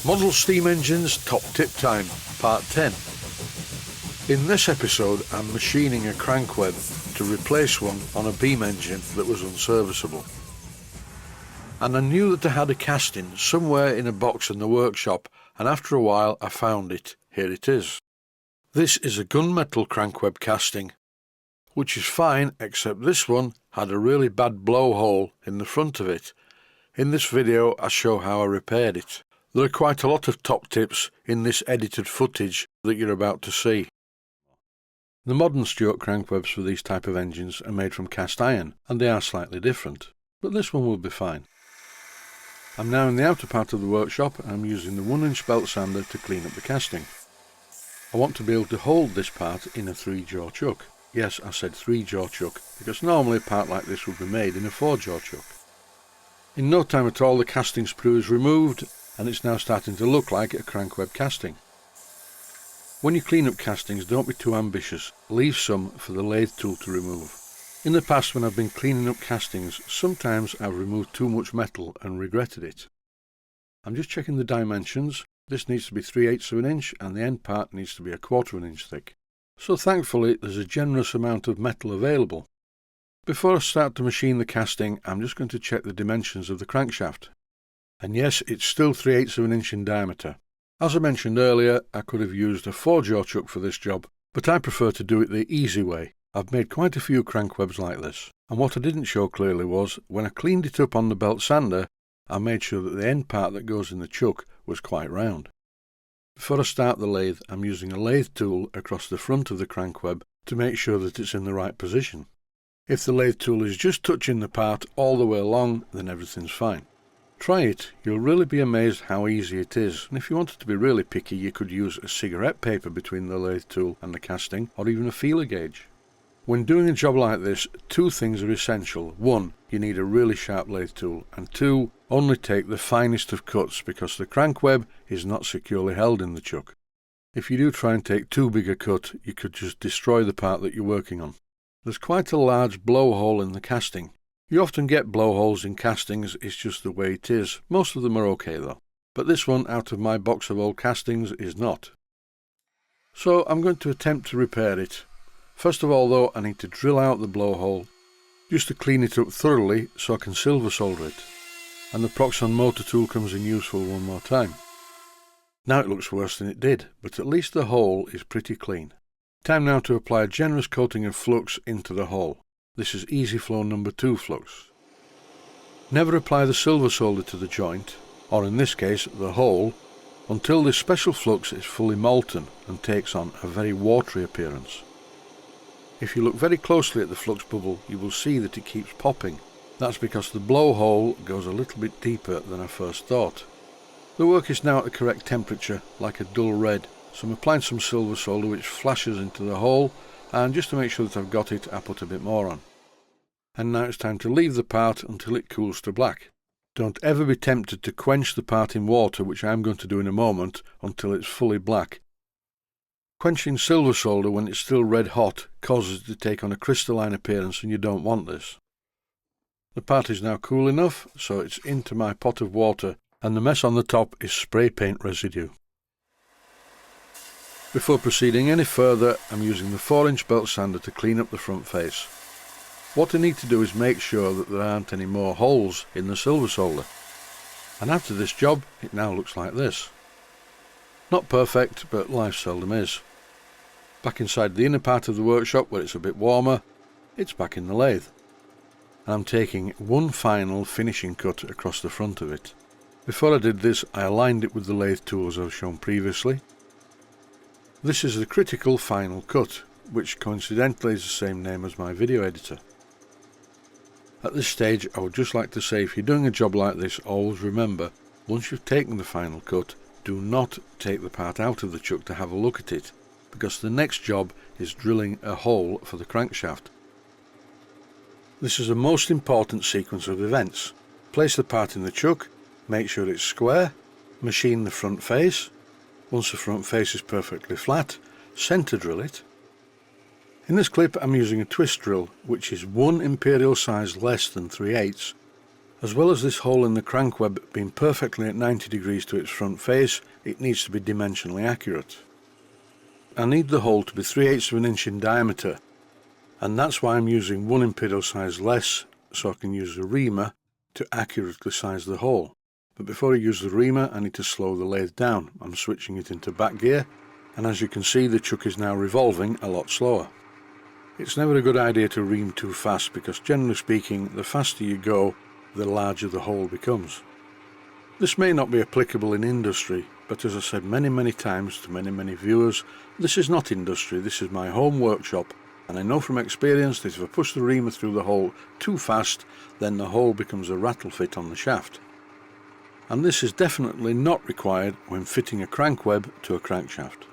Model steam engines top tip time, part 10. In this episode I'm machining a crank web to replace one on a beam engine that was unserviceable. And I knew that I had a casting somewhere in a box in the workshop, and after a while I found it. Here it is. This is a gunmetal crank web casting, which is fine except this one had a really bad blowhole in the front of it. In this video I show how I repaired it. There are quite a lot of top tips in this edited footage that you're about to see. The modern Stuart crank webs for these type of engines are made from cast iron, and they are slightly different, but this one will be fine. I'm now in the outer part of the workshop and I'm using the 1-inch belt sander to clean up the casting. I want to be able to hold this part in a 3-jaw chuck. Yes, I said 3-jaw chuck, because normally a part like this would be made in a 4-jaw chuck. In no time at all the casting sprue is removed, and it's now starting to look like a crank web casting. When you clean up castings, don't be too ambitious. Leave some for the lathe tool to remove. In the past, when I've been cleaning up castings, sometimes I've removed too much metal and regretted it. I'm just checking the dimensions. This needs to be 3/8 of an inch and the end part needs to be 1/4 of an inch thick. So thankfully there's a generous amount of metal available. Before I start to machine the casting, I'm just going to check the dimensions of the crankshaft. And yes, it's still 3/8 of an inch in diameter. As I mentioned earlier, I could have used a 4-jaw chuck for this job, but I prefer to do it the easy way. I've made quite a few crank webs like this, and what I didn't show clearly was, when I cleaned it up on the belt sander, I made sure that the end part that goes in the chuck was quite round. Before I start the lathe, I'm using a lathe tool across the front of the crank web to make sure that it's in the right position. If the lathe tool is just touching the part all the way along, then everything's fine. Try it, you'll really be amazed how easy it is, and if you wanted to be really picky you could use a cigarette paper between the lathe tool and the casting, or even a feeler gauge. When doing a job like this, 2 things are essential. 1, you need a really sharp lathe tool, and 2, only take the finest of cuts because the crank web is not securely held in the chuck. If you do try and take too big a cut, you could just destroy the part that you're working on. There's quite a large blowhole in the casting. You often get blowholes in castings, it's just the way it is. Most of them are okay though, but this one out of my box of old castings is not. So I'm going to attempt to repair it. First of all though, I need to drill out the blowhole, just to clean it up thoroughly so I can silver solder it. And the Proxxon motor tool comes in useful one more time. Now it looks worse than it did, but at least the hole is pretty clean. Time now to apply a generous coating of flux into the hole. This is Easy Flow number 2 flux. Never apply the silver solder to the joint, or in this case the hole, until this special flux is fully molten and takes on a very watery appearance. If you look very closely at the flux bubble, you will see that it keeps popping. That's because the blowhole goes a little bit deeper than I first thought. The work is now at the correct temperature, like a dull red, so I'm applying some silver solder which flashes into the hole, and just to make sure that I've got it, I put a bit more on. And now it's time to leave the part until it cools to black. Don't ever be tempted to quench the part in water, which I'm going to do in a moment, until it's fully black. Quenching silver solder when it's still red hot causes it to take on a crystalline appearance, and you don't want this. The part is now cool enough, so it's into my pot of water, and the mess on the top is spray paint residue. Before proceeding any further, I'm using the 4-inch belt sander to clean up the front face. What I need to do is make sure that there aren't any more holes in the silver solder. And after this job, it now looks like this. Not perfect, but life seldom is. Back inside the inner part of the workshop where it's a bit warmer, it's back in the lathe. And I'm taking one final finishing cut across the front of it. Before I did this, I aligned it with the lathe tool as I've shown previously. This is the critical final cut, which coincidentally is the same name as my video editor. At this stage I would just like to say, if you're doing a job like this, always remember, once you've taken the final cut, do not take the part out of the chuck to have a look at it, because the next job is drilling a hole for the crankshaft. This is a most important sequence of events. Place the part in the chuck, make sure it's square, machine the front face. Once the front face is perfectly flat, centre drill it. In this clip I'm using a twist drill, which is 1 imperial size less than 3/8. As well as this hole in the crank web being perfectly at 90 degrees to its front face, it needs to be dimensionally accurate. I need the hole to be 3/8 of an inch in diameter, and that's why I'm using 1 impedo size less, so I can use the reamer to accurately size the hole. But before I use the reamer, I need to slow the lathe down. I'm switching it into back gear, and as you can see, the chuck is now revolving a lot slower. It's never a good idea to ream too fast, because generally speaking, the faster you go, the larger the hole becomes. This may not be applicable in industry, but as I said many times to many viewers, this is not industry, this is my home workshop, and I know from experience that if I push the reamer through the hole too fast, then the hole becomes a rattle fit on the shaft. And this is definitely not required when fitting a crank web to a crankshaft.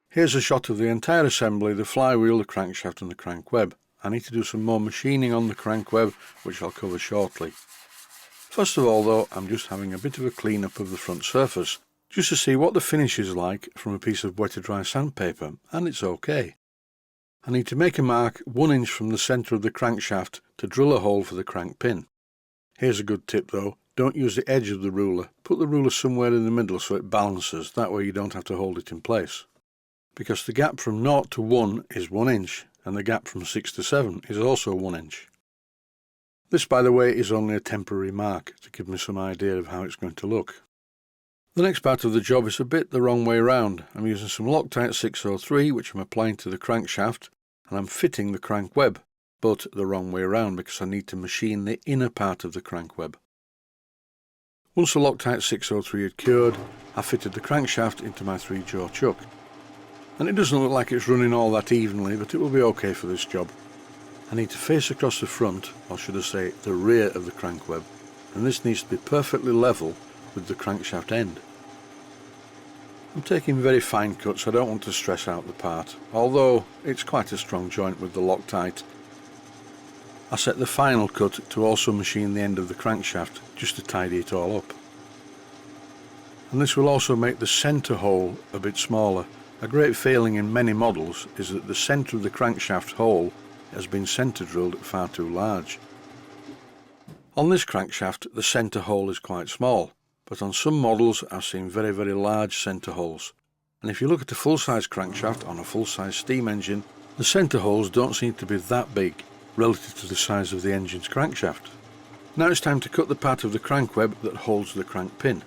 Here's a shot of the entire assembly, the flywheel, the crankshaft and the crank web. I need to do some more machining on the crank web, which I'll cover shortly. First of all though, I'm just having a bit of a clean up of the front surface, just to see what the finish is like from a piece of wet to dry sandpaper, and it's okay. I need to make a mark 1 inch from the centre of the crankshaft to drill a hole for the crank pin. Here's a good tip though, don't use the edge of the ruler, put the ruler somewhere in the middle so it balances, that way you don't have to hold it in place. Because the gap from 0 to 1 is 1 inch, and the gap from 6 to 7 is also 1 inch. This, by the way, is only a temporary mark to give me some idea of how it's going to look. The next part of the job is a bit the wrong way round. I'm using some Loctite 603 which I'm applying to the crankshaft, and I'm fitting the crank web, but the wrong way round because I need to machine the inner part of the crank web. Once the Loctite 603 had cured, I fitted the crankshaft into my 3-jaw chuck. And it doesn't look like it's running all that evenly, but it will be okay for this job. I need to face across the front, or should I say the rear of the crank web, and this needs to be perfectly level with the crankshaft end. I'm taking very fine cuts, I don't want to stress out the part, although it's quite a strong joint with the Loctite. I set the final cut to also machine the end of the crankshaft, just to tidy it all up. And this will also make the centre hole a bit smaller. A great failing in many models is that the centre of the crankshaft hole has been centre drilled far too large. On this crankshaft the centre hole is quite small, but on some models I've seen very large centre holes. And if you look at a full-size crankshaft on a full-size steam engine, the centre holes don't seem to be that big relative to the size of the engine's crankshaft. Now it's time to cut the part of the crank web that holds the crank pin.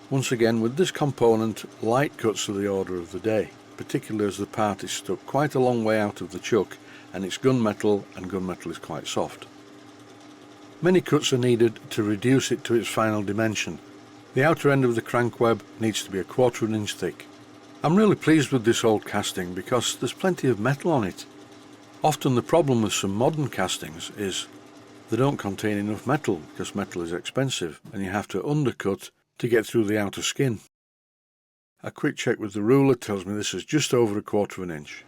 Once again, with this component, light cuts are the order of the day, particularly as the part is stuck quite a long way out of the chuck and it's gunmetal, and gunmetal is quite soft. Many cuts are needed to reduce it to its final dimension. The outer end of the crank web needs to be 1/4 of an inch thick. I'm really pleased with this old casting because there's plenty of metal on it. Often the problem with some modern castings is they don't contain enough metal because metal is expensive and you have to undercut to get through the outer skin. A quick check with the ruler tells me this is just over 1/4 of an inch.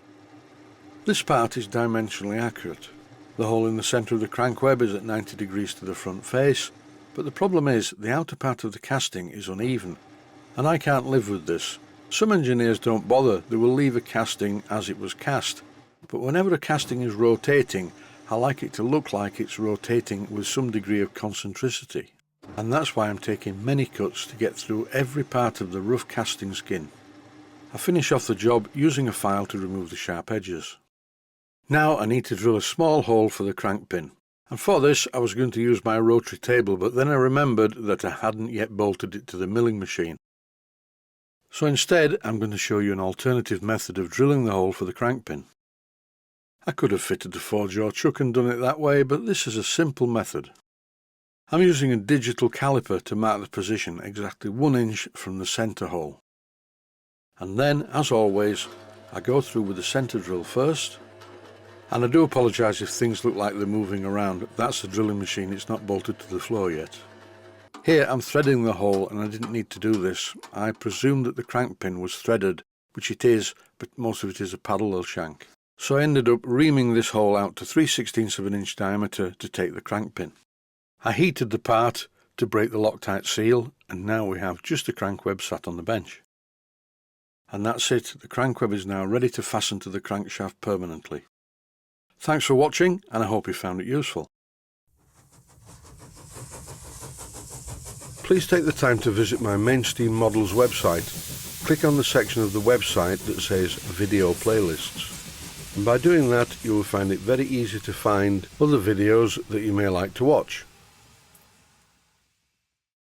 This part is dimensionally accurate. The hole in the centre of the crank web is at 90 degrees to the front face, but the problem is the outer part of the casting is uneven, and I can't live with this. Some engineers don't bother, they will leave a casting as it was cast, but whenever a casting is rotating, I like it to look like it's rotating with some degree of concentricity. And that's why I'm taking many cuts to get through every part of the rough casting skin. I finish off the job using a file to remove the sharp edges. Now I need to drill a small hole for the crank pin, and for this I was going to use my rotary table, but then I remembered that I hadn't yet bolted it to the milling machine. So instead I'm going to show you an alternative method of drilling the hole for the crank pin. I could have fitted the 4-jaw chuck and done it that way, but this is a simple method. I'm using a digital caliper to mark the position exactly 1 inch from the centre hole. And then, as always, I go through with the centre drill first. And I do apologise if things look like they're moving around. That's the drilling machine, it's not bolted to the floor yet. Here I'm threading the hole, and I didn't need to do this. I presumed that the crank pin was threaded, which it is, but most of it is a parallel shank. So I ended up reaming this hole out to 3/16 of an inch diameter to take the crank pin. I heated the part to break the Loctite seal, and now we have just a crank web sat on the bench. And that's it, the crank web is now ready to fasten to the crankshaft permanently. Thanks for watching, and I hope you found it useful. please take the time to visit my main Steam Models website. Click on the section of the website that says Video Playlists. And by doing that, you will find it very easy to find other videos that you may like to watch.